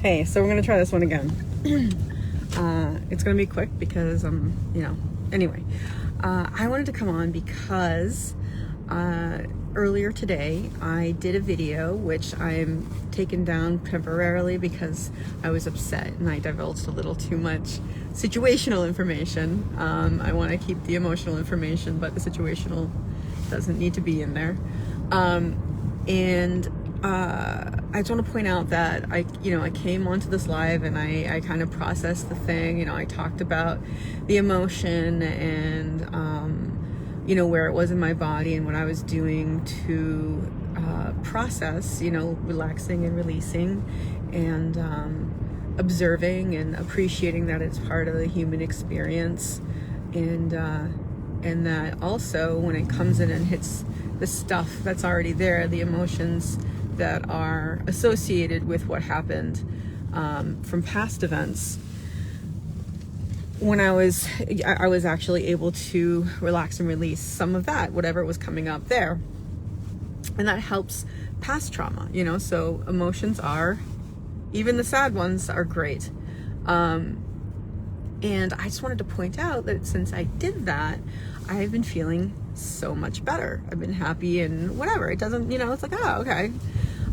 Hey, so we're gonna try this one again. It's gonna be quick because anyway, I wanted to come on because earlier today I did a video which I'm taken down temporarily because I was upset and I divulged a little too much situational information. I want to keep the emotional information, but the situational doesn't need to be in there. I just want to point out that I came onto this live and I kind of processed the thing. I talked about the emotion and, where it was in my body and what I was doing to process, relaxing and releasing and observing and appreciating that it's part of the human experience. And that also when it comes in and hits the stuff that's already there, the emotions that are associated with what happened from past events, when I was actually able to relax and release some of that, whatever was coming up there. And that helps past trauma, so emotions are, even the sad ones, are great. And I just wanted to point out that since I did that, I've been feeling so much better. I've been happy and whatever. It doesn't, it's like, oh, okay.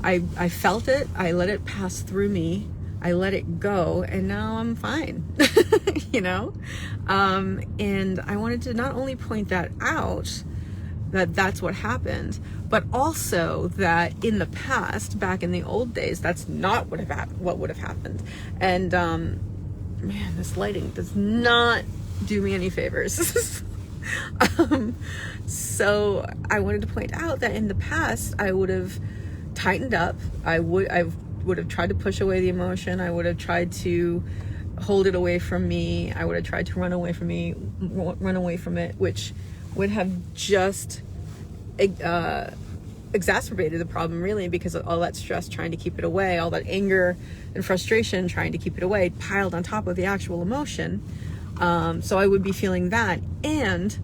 I felt it. I let it pass through me. I let it go, and now I'm fine. And I wanted to not only point that out, that that's what happened, but also that in the past, back in the old days, that's not what would have happened. And man, this lighting does not do me any favors. So I wanted to point out that in the past, I would have tightened up. I would have tried to push away the emotion. I would have tried to hold it away from me. I would have tried to run away from it, which would have just exacerbated the problem, really, because all that stress trying to keep it away, all that anger and frustration trying to keep it away, piled on top of the actual emotion. So I would be feeling that, and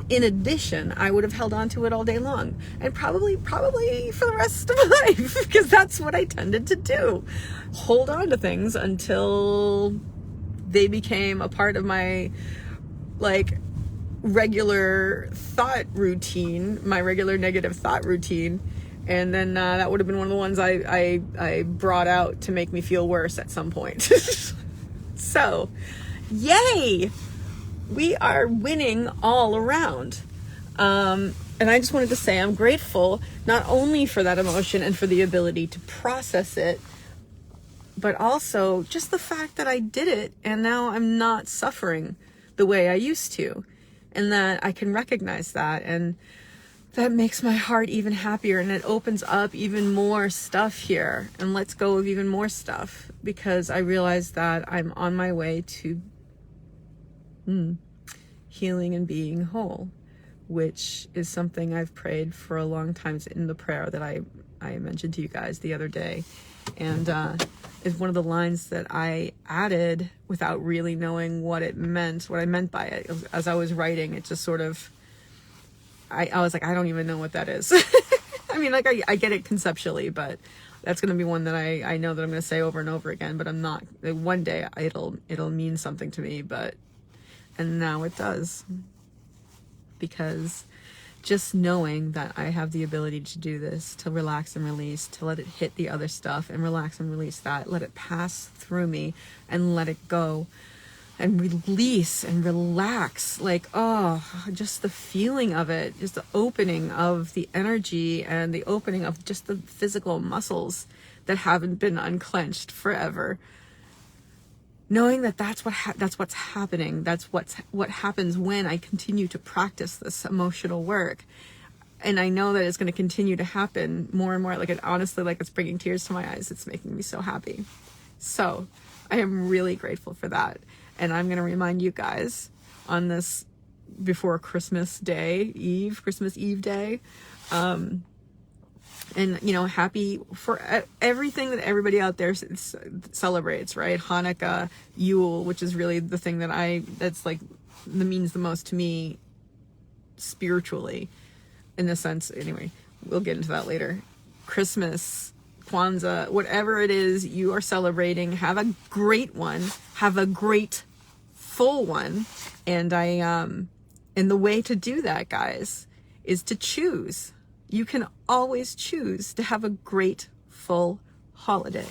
in addition, I would have held on to it all day long, and probably for the rest of my life, because that's what I tended to do. Hold on to things until they became a part of my, regular thought routine, my regular negative thought routine. And then that would have been one of the ones I brought out to make me feel worse at some point. So, yay! We are winning all around. And I just wanted to say I'm grateful not only for that emotion and for the ability to process it, but also just the fact that I did it and now I'm not suffering the way I used to, and that I can recognize that, and that makes my heart even happier, and it opens up even more stuff here and lets go of even more stuff, because I realize that I'm on my way to healing and being whole, which is something I've prayed for a long time in the prayer that I mentioned to you guys the other day. And is one of the lines that I added without really knowing what I meant by it. As I was writing, it just sort of, I was like, I don't even know what that is. I mean, I get it conceptually, but that's going to be one that I know that I'm going to say over and over again, but I'm not. One day it'll mean something to me, and now it does. Because just knowing that I have the ability to do this, to relax and release, to let it hit the other stuff and relax and release that, let it pass through me and let it go and release and relax, just the feeling of it, just the opening of the energy and the opening of just the physical muscles that haven't been unclenched forever. Knowing that that's what's happening. That's what happens when I continue to practice this emotional work. And I know that it's going to continue to happen more and more. Honestly, it's bringing tears to my eyes. It's making me so happy. So I am really grateful for that. And I'm going to remind you guys on this before Christmas Eve day, and happy for everything that everybody out there celebrates, right? Hanukkah, Yule, which is really the thing that means the most to me spiritually, in a sense. Anyway, we'll get into that later. Christmas, Kwanzaa, whatever it is you are celebrating, have a great one. Have a great full one. And and the way to do that, guys, is to choose. You can always choose to have a great full holiday.